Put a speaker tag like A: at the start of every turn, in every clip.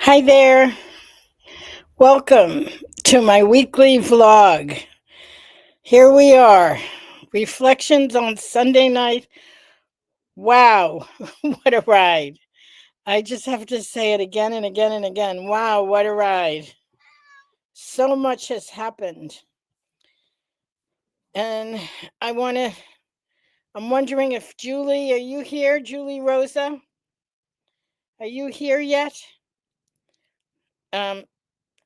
A: Hi there. Welcome to my weekly vlog. Here we are. Reflections on Sunday night. Wow, what a ride. I just have to say it again and again and again. Wow, what a ride. So much has happened. And I want to I'm wondering if Julie, are you here? Julie Rosa? Are you here yet? Um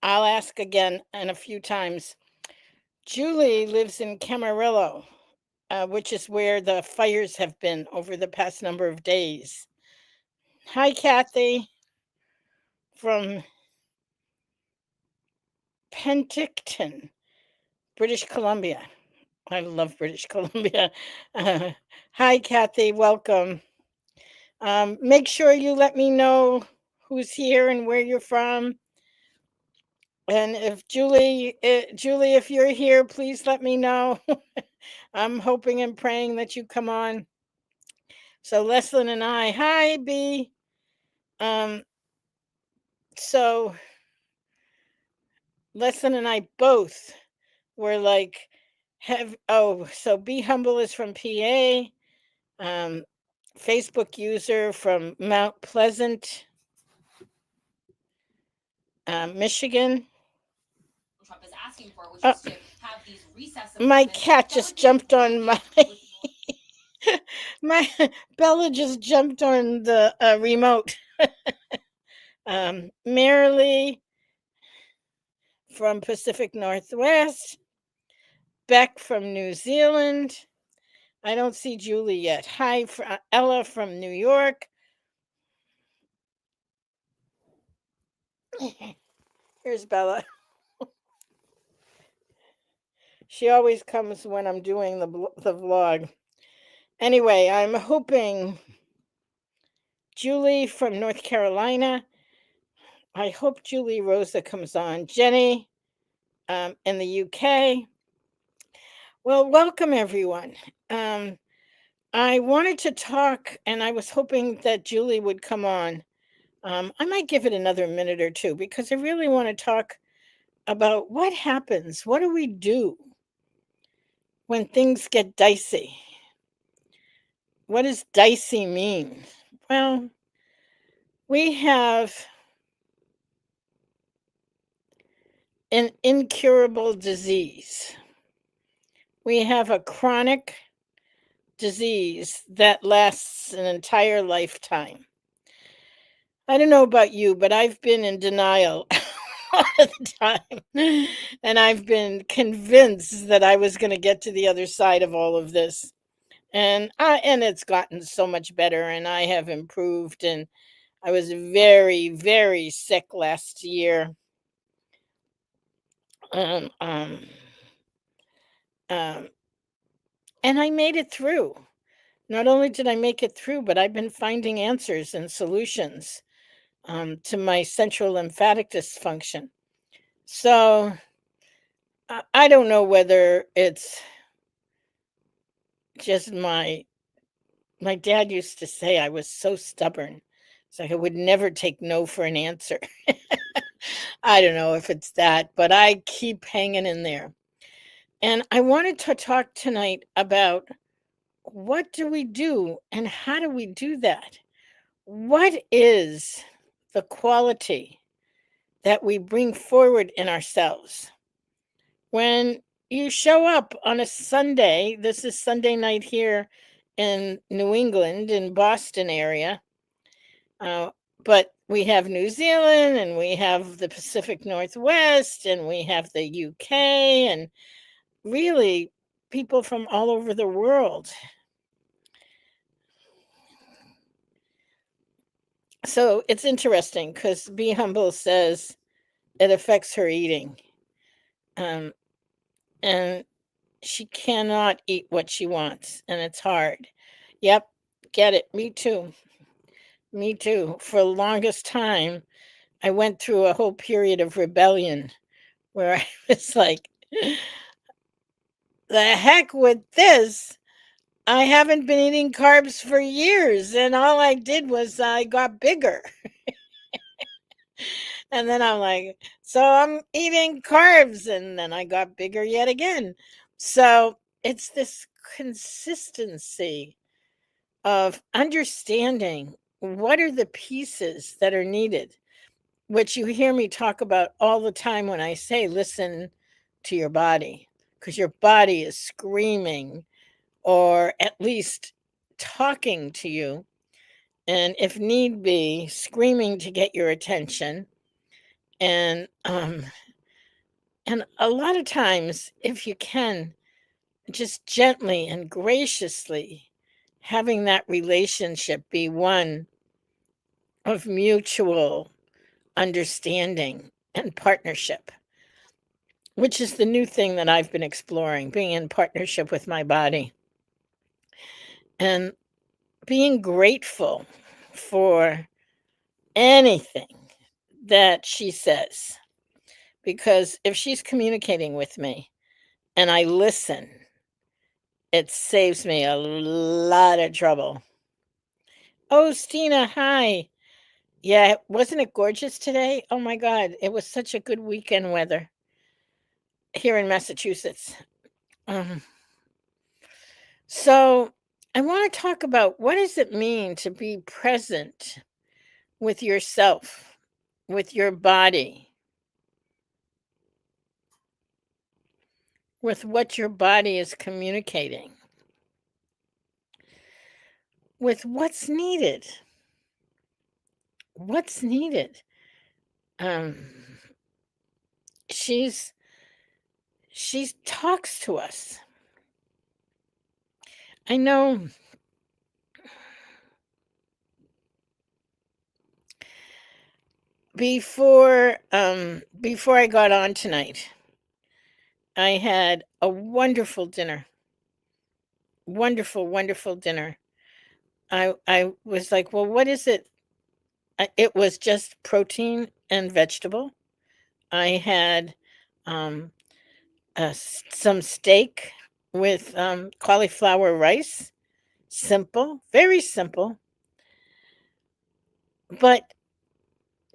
A: I'll ask again and a few times. Julie lives in Camarillo, which is where the fires have been over the past number of days. Hi, Kathy from Penticton, British Columbia. I love British Columbia. Uh, Hi, Kathy. Welcome. Make sure you let me know who's here and where you're from. And if Julie, if you're here, please let me know. I'm hoping and praying that you come on. So Leslin and I, hi B. Um, so Leslin and I both were like, so Be Humble is from PA, um, Facebook user from Mount Pleasant, Michigan. Uh, my cat just jumped on my my Bella just jumped on the remote. Marilee from Pacific Northwest, Beck from New Zealand. I don't see Julie yet. Hi, Ella from New York. Here's Bella. She always comes when I'm doing the vlog. Anyway, I'm hoping Julie from North Carolina. I hope Julie Rosa comes on. Jenny in the UK. Well, welcome everyone. I wanted to talk, and I was hoping that Julie would come on. I might give it another minute or two because I really want to talk about what happens. What do we do when things get dicey? What does dicey mean? Well, we have an incurable disease. We have a chronic disease that lasts an entire lifetime. I don't know about you, but I've been in denial all of the time. And I've been convinced that I was going to get to the other side of all of this. And it's gotten so much better, and I have improved, and I was very, very sick last year. Um, um, um, and I made it through. Not only did I make it through, but I've been finding answers and solutions to my central lymphatic dysfunction. So I don't know whether it's just my dad used to say I was so stubborn. It's like I would never take no for an answer. I don't know if it's that, but I keep hanging in there. And I wanted to talk tonight about what do we do and how do we do that? What is the quality that we bring forward in ourselves? When you show up on a Sunday, this is Sunday night here in New England, in Boston area, uh, but we have New Zealand and we have the Pacific Northwest and we have the UK and really people from all over the world. So it's interesting because Be Humble says it affects her eating. Um, and she cannot eat what she wants, and it's hard. Yep, get it. Me too. Me too. For the longest time, I went through a whole period of rebellion where I was like, the heck with this. I haven't been eating carbs for years, and all I did was I got bigger. And then I'm like, so I'm eating carbs. And then I got bigger yet again. So it's this consistency of understanding what are the pieces that are needed, which you hear me talk about all the time when I say, listen to your body, because your body is screaming or at least talking to you. And if need be, screaming to get your attention. And and a lot of times, if you can, just gently and graciously having that relationship be one of mutual understanding and partnership, which is the new thing that I've been exploring, being in partnership with my body and being grateful for anything that she says. Because if she's communicating with me and I listen, it saves me a lot of trouble. Oh, Stina, hi. Yeah, wasn't it gorgeous today? Oh my God, it was such a good weekend weather here in Massachusetts. Um, so I want to talk about what does it mean to be present with yourself, with your body, with what your body is communicating, with what's needed. What's needed? Um, she's she talks to us. I know before I got on tonight, I had a wonderful dinner. Wonderful, wonderful dinner. I was like, "Well, what is it?" It was just protein and vegetable. I had um some steak with cauliflower rice. Simple, very simple. But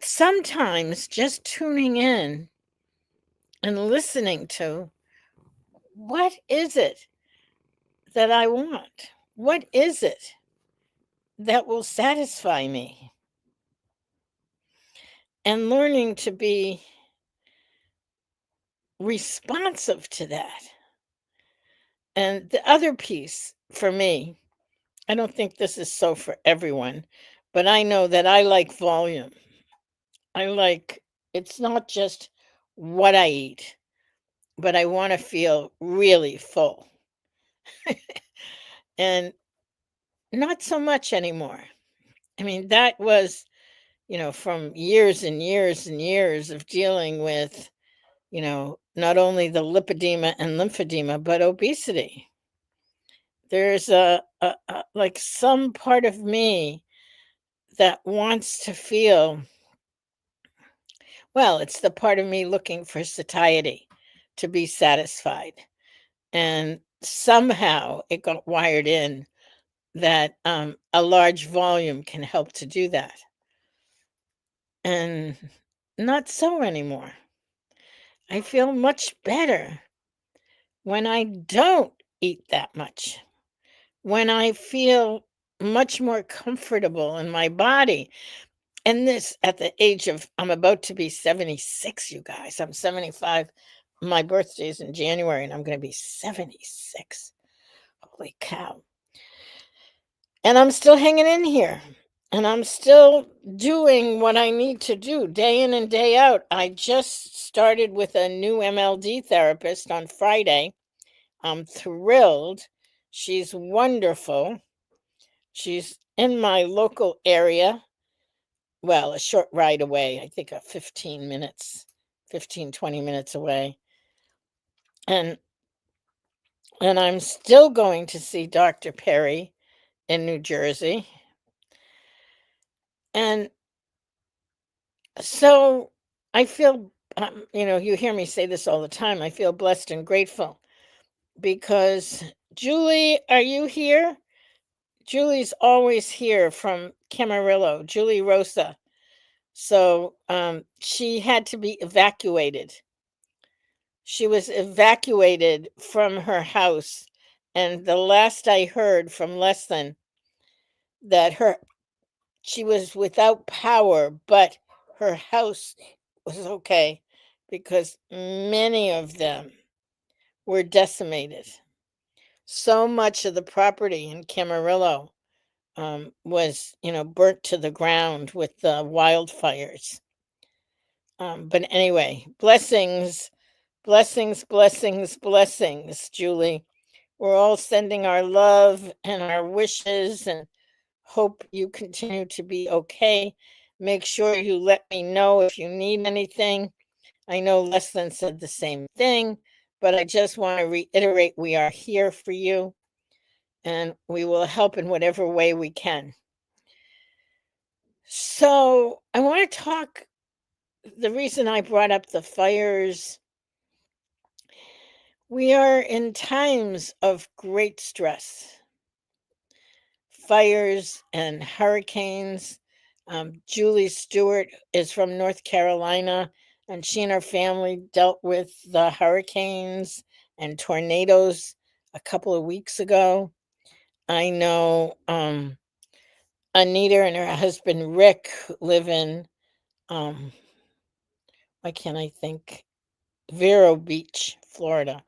A: sometimes just tuning in and listening to what is it that I want? What is it that will satisfy me? And learning to be responsive to that. And the other piece for me, I don't think this is so for everyone, but I know that I like volume. I like it's not just what I eat, but I want to feel really full. And not so much anymore. I mean, that was, from years and years and years of dealing with, not only the lipedema and lymphedema, but obesity. There's like some part of me that wants to feel, well, it's the part of me looking for satiety to be satisfied. And somehow it got wired in that a large volume can help to do that. And not so anymore. I feel much better when I don't eat that much, when I feel much more comfortable in my body. And this at the age of, I'm about to be 76, you guys. I'm 75. My birthday's in January and I'm going to be 76. Holy cow. And I'm still hanging in here. And I'm still doing what I need to do day in and day out. I just started with a new MLD therapist on Friday. I'm thrilled. She's wonderful. She's in my local area. Well, a short ride away. I think a 15 minutes, 15, 20 minutes away. And I'm still going to see Dr. Perry in New Jersey. And so I feel, you hear me say this all the time. I feel blessed and grateful because Julie, are you here? Julie's always here from Camarillo, Julie Rosa. So she had to be evacuated. She was evacuated from her house. And the last I heard from Leslin, that she was without power, but her house was okay because many of them were decimated. So much of the property in Camarillo was, burnt to the ground with the wildfires. But anyway, blessings, blessings, blessings, blessings, Julie. We're all sending our love and our wishes and hope you continue to be okay. Make sure you let me know if you need anything. I know Leslin said the same thing, but I just want to reiterate we are here for you and we will help in whatever way we can. So, I want to talk. The reason I brought up the fires, we are in times of great stress, fires and hurricanes. Julie Stewart is from North Carolina, and she and her family dealt with the hurricanes and tornadoes a couple of weeks ago. I know Anita and her husband Rick live in, um, why can't I think? Vero Beach, Florida.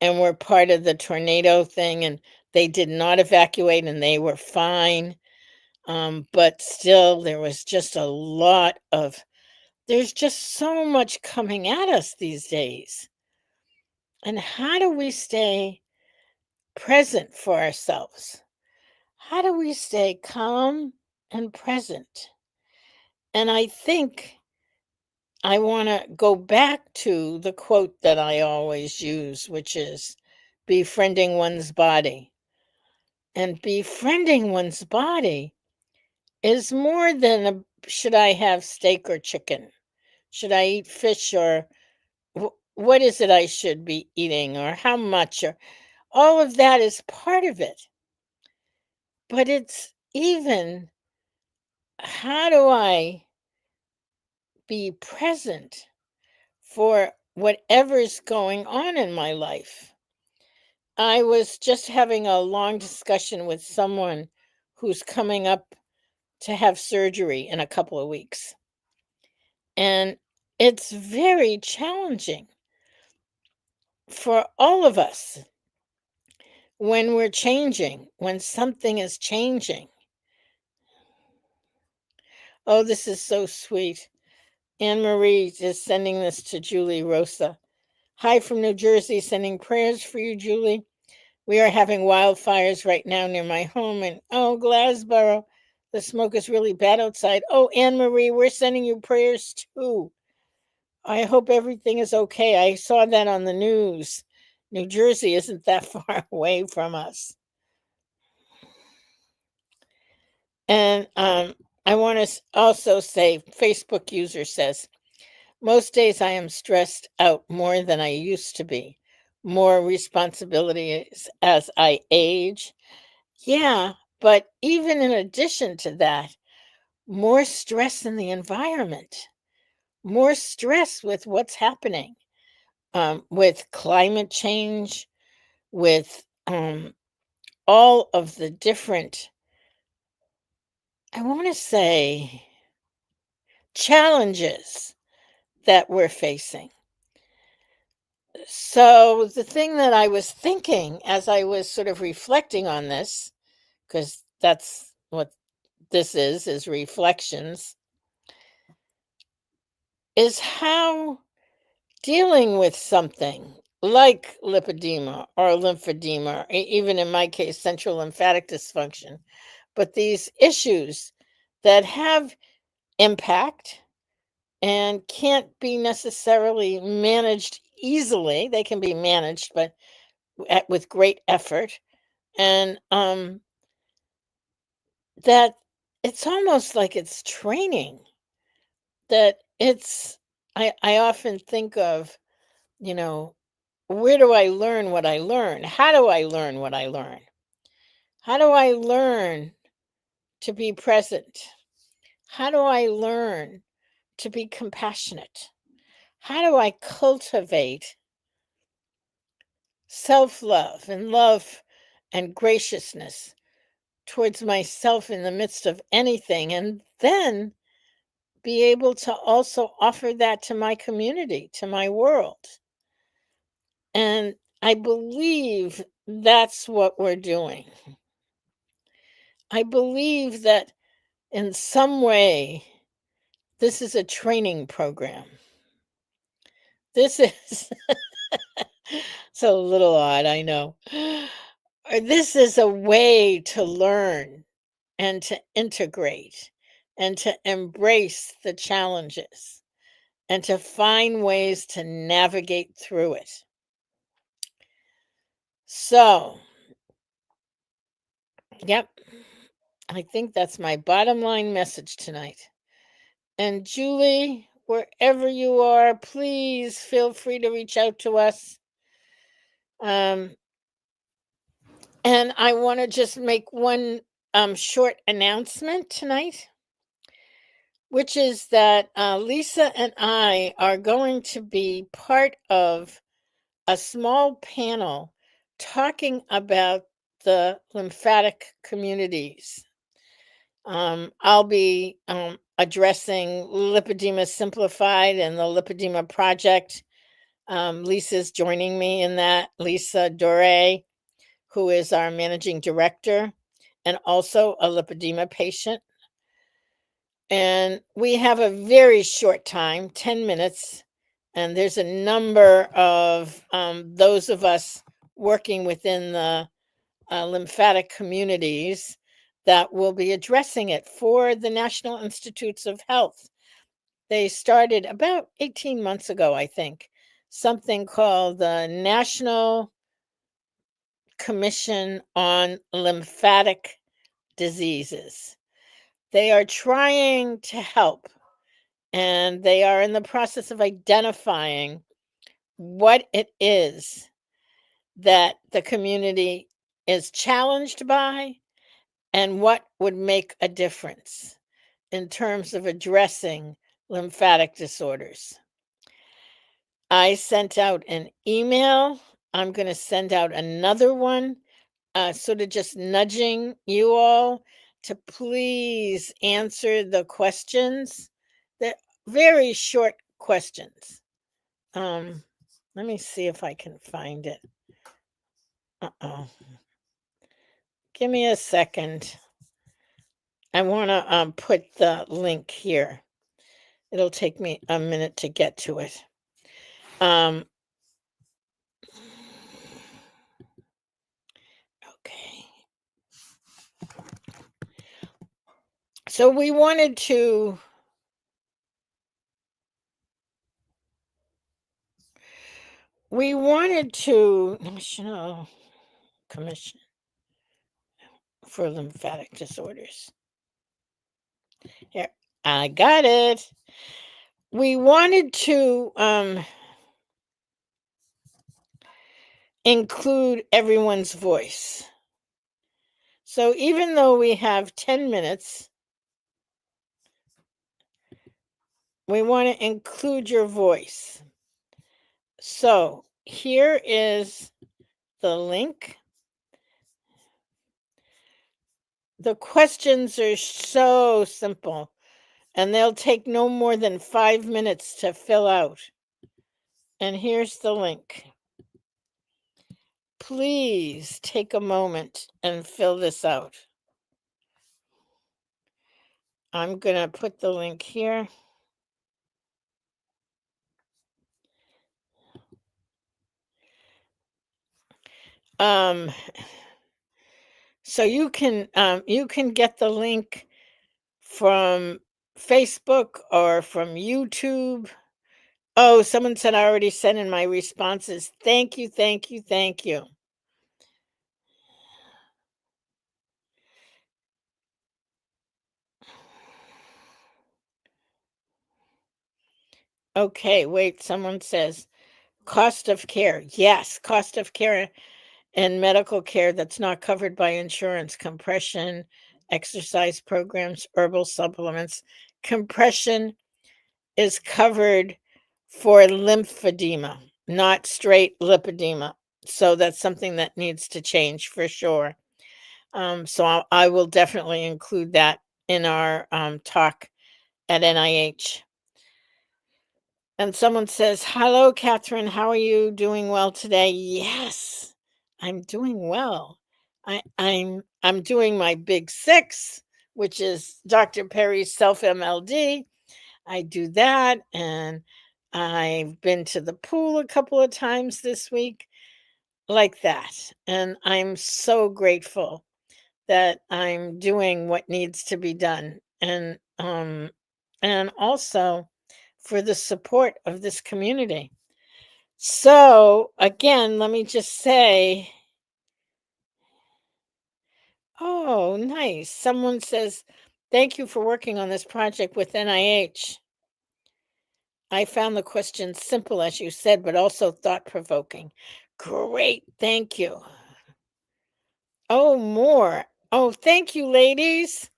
A: And were part of the tornado thing, and they did not evacuate and they were fine. But still, there was just a lot of, there's just so much coming at us these days. And how do we stay present for ourselves? How do we stay calm and present? And I think I want to go back to the quote that I always use, which is befriending one's body. And befriending one's body is more than should I have steak or chicken? Should I eat fish or what is it I should be eating or how much or all of that is part of it. But it's even how do I be present for whatever's going on in my life? I was just having a long discussion with someone who's coming up to have surgery in a couple of weeks. And it's very challenging for all of us when we're changing, when something is changing. Oh, this is so sweet. Anne Marie is sending this to Julie Rosa. Hi from New Jersey, sending prayers for you, Julie. We are having wildfires right now near my home in, Glasboro. The smoke is really bad outside. Oh, Anne Marie, we're sending you prayers too. I hope everything is okay. I saw that on the news. New Jersey isn't that far away from us. And I want to also say, Facebook user says, most days I am stressed out more than I used to be. More responsibilities as I age. Yeah, but even in addition to that, more stress in the environment, more stress with what's happening, with climate change, with all of the different, I want to say, challenges that we're facing. So, the thing that I was thinking as I was sort of reflecting on this, because that's what this is reflections, is how dealing with something like lipedema or lymphedema, or even in my case, central lymphatic dysfunction, but these issues that have impact and can't be necessarily managed easily. They can be managed, but with great effort. And that it's almost like it's training, that I often think of, you know, where do I learn what I learn? How do I learn what I learn? How do I learn to be present? How do I learn to be compassionate? How do I cultivate self love and love and graciousness towards myself in the midst of anything? And then be able to also offer that to my community, to my world. And I believe that's what we're doing. I believe that in some way, this is a training program. This is so a little odd, I know. This is a way to learn and to integrate and to embrace the challenges and to find ways to navigate through it. So, yep, I think that's my bottom line message tonight. And Julie, wherever you are, please feel free to reach out to us. Um, and I want to just make one short announcement tonight, which is that Lisa and I are going to be part of a small panel talking about the lymphatic communities. I'll be addressing Lipedema Simplified and the Lipedema Project. Lisa's joining me in that. Lisa Dore, who is our managing director and also a lipedema patient. And we have a very short time, 10 minutes, and there's a number of those of us working within the lymphatic communities that will be addressing it for the National Institutes of Health. They started about 18 months ago, I think, something called the National Commission on Lymphatic Diseases. They are trying to help, and they are in the process of identifying what it is that the community is challenged by and what would make a difference in terms of addressing lymphatic disorders. I sent out an email. I'm going to send out another one, sort of just nudging you all to please answer the questions. They're very short questions. Let me see if I can find it. Uh-oh. Give me a second. I want to put the link here. It'll take me a minute to get to it. Okay. So we wanted to National Commission for Lymphatic Disorders. Here, I got it. We wanted to include everyone's voice. So even though we have 10 minutes, we want to include your voice. So here is the link. The questions are so simple, and they'll take no more than 5 minutes to fill out. And here's the link. Please take a moment and fill this out. I'm going to put the link here. So you can get the link from Facebook or from YouTube. Oh, someone said I already sent in my responses. Thank you, thank you, thank you. Okay, wait, someone says cost of care. Yes, cost of care and medical care that's not covered by insurance, compression, exercise programs, herbal supplements. Compression is covered for lymphedema, not straight lipedema. So that's something that needs to change for sure. I will definitely include that in our talk at NIH. And someone says, "Hello, Catherine. How are you? Doing well today?" Yes, I'm doing well. I'm doing my big six, which is Dr. Perry's self MLD. I do that, and I've been to the pool a couple of times this week, like that. And I'm so grateful that I'm doing what needs to be done. And also for the support of this community. So again, let me just say, oh, nice. Someone says, thank you for working on this project with NIH. I found the question simple, as you said, but also thought provoking. Great. Thank you. Oh, more. Oh, thank you, ladies.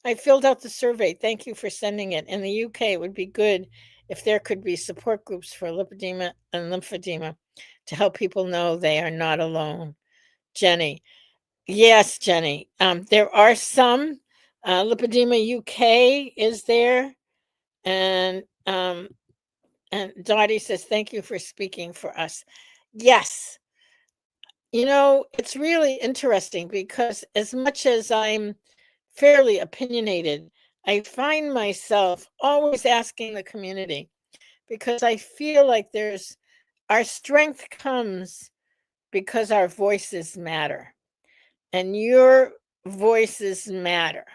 A: I filled out the survey. Thank you for sending it. In the UK, it would be good if there could be support groups for lipedema and lymphedema to help people know they are not alone. Jenny. Yes, Jenny. There are some. Lipedema UK is there. And Dottie says, thank you for speaking for us. Yes. It's really interesting because as much as I'm fairly opinionated, I find myself always asking the community because I feel like our strength comes because our voices matter and your voices matter.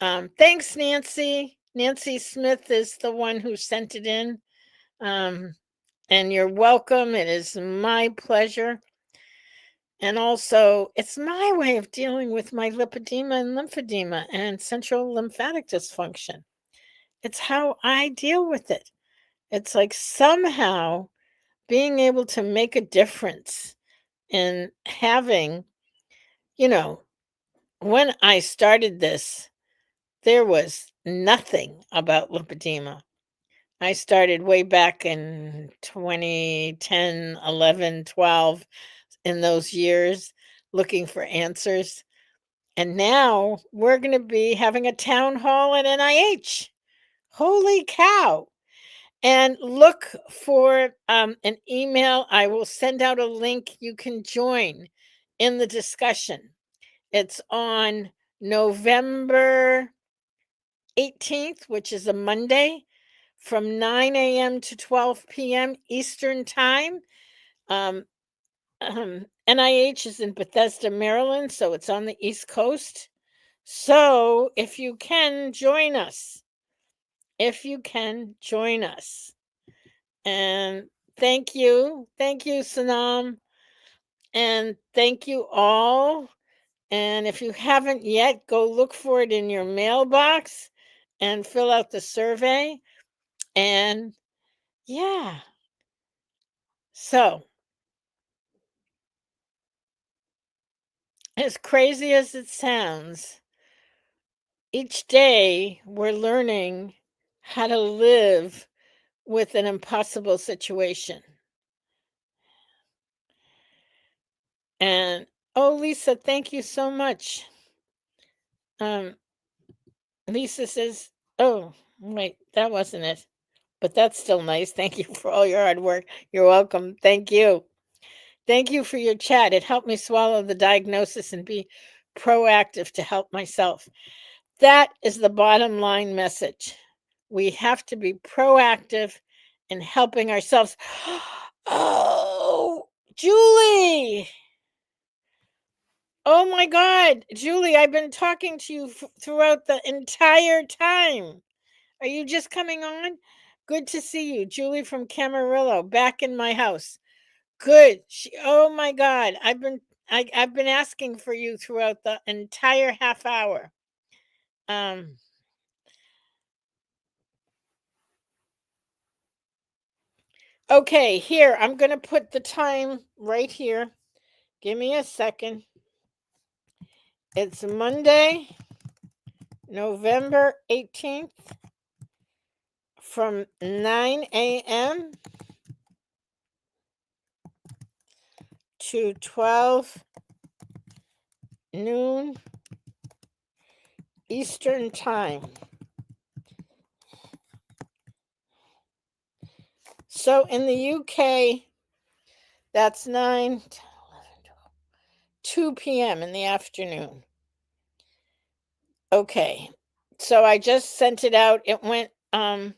A: Thanks, Nancy. Nancy Smith is the one who sent it in. And you're welcome. It is my pleasure. And also, it's my way of dealing with my lipedema and lymphedema and central lymphatic dysfunction. It's how I deal with it. It's like somehow being able to make a difference in having, when I started this, there was nothing about lipedema. I started way back in 2010, 11, 12, in those years, looking for answers. And now we're going to be having a town hall at NIH. Holy cow. And look for an email. I will send out a link. You can join in the discussion. It's on November 18th, which is a Monday, from 9 a.m. to 12 p.m. Eastern Time. NIH is in Bethesda, Maryland, so it's on the East Coast. So if you can, join us. If you can, join us. And thank you. Thank you, Sanam. And thank you all. And if you haven't yet, go look for it in your mailbox and fill out the survey. And yeah. So, as crazy as it sounds, each day we're learning how to live with an impossible situation. And oh, Lisa, thank you so much. Lisa says, oh, wait, that wasn't it. But that's still nice. Thank you for all your hard work. You're welcome. Thank you. Thank you for your chat. It helped me swallow the diagnosis and be proactive to help myself. That is the bottom line message. We have to be proactive in helping ourselves. Oh, Julie. Oh my God, Julie, I've been talking to you throughout the entire time. Are you just coming on? Good to see you, Julie from Camarillo, back in my house. Good. Oh my God, I've been asking for you throughout the entire half hour. Okay, here, I'm going to put the time right here. Give me a second. It's Monday, November 18th from 9 a.m. to 12 noon Eastern Time. So in the UK, that's 9, 10, 11, 12, 2 p.m. in the afternoon. Okay. So I just sent it out. It went to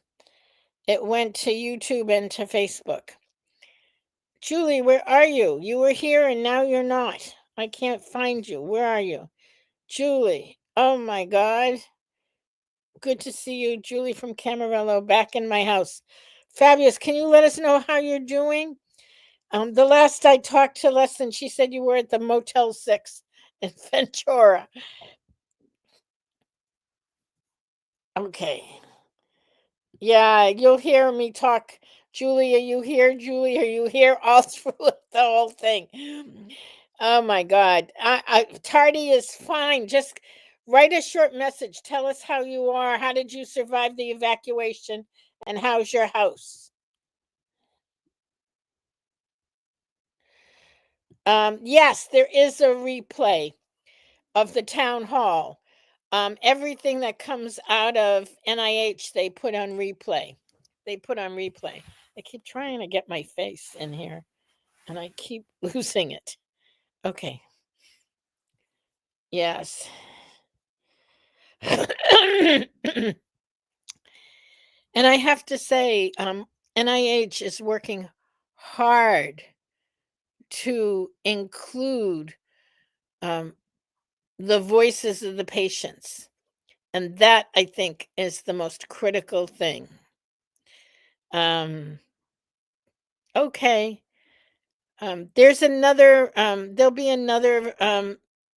A: YouTube and to Facebook. Julie, where are you? You were here and now you're not. I can't find you. Where are you? Julie. Oh my God. Good to see you, Julie from Camarillo, back in my house. Fabulous. Can you let us know how you're doing? The last I talked to Leslie, she said you were at the Motel 6 in Ventura. Okay. Yeah, you'll hear me talk. Julie, are you here? Julie, are you here? All through the whole thing. Oh my God. Tardy is fine. Just write a short message. Tell us how you are. How did you survive the evacuation? And how's your house? Yes, there is a replay of the town hall. Everything that comes out of NIH, they put on replay. They put on replay. I keep trying to get my face in here and I keep losing it. Okay. Yes. And I have to say, NIH is working hard to include um, the voices of the patients. And that, I think, is the most critical thing. Okay. There'll be another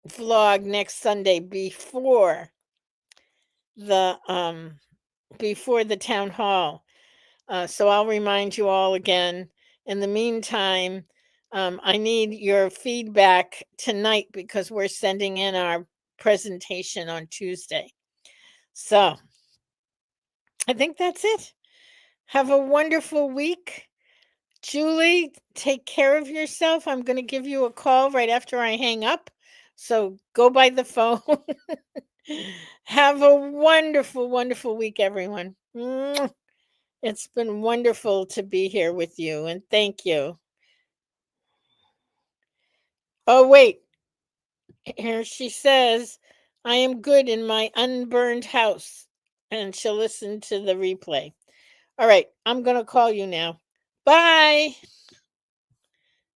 A: vlog next Sunday the before the town hall. So I'll remind you all again. In the meantime, I need your feedback tonight because we're sending in our presentation on Tuesday. So I think that's it. Have a wonderful week. Julie, take care of yourself. I'm going to give you a call right after I hang up. So go by the phone. Have a wonderful, wonderful week, everyone. Mwah. It's been wonderful to be here with you, and thank you. Oh, wait. Here she says, I am good in my unburned house. And she'll listen to the replay. All right, I'm going to call you now. Bye.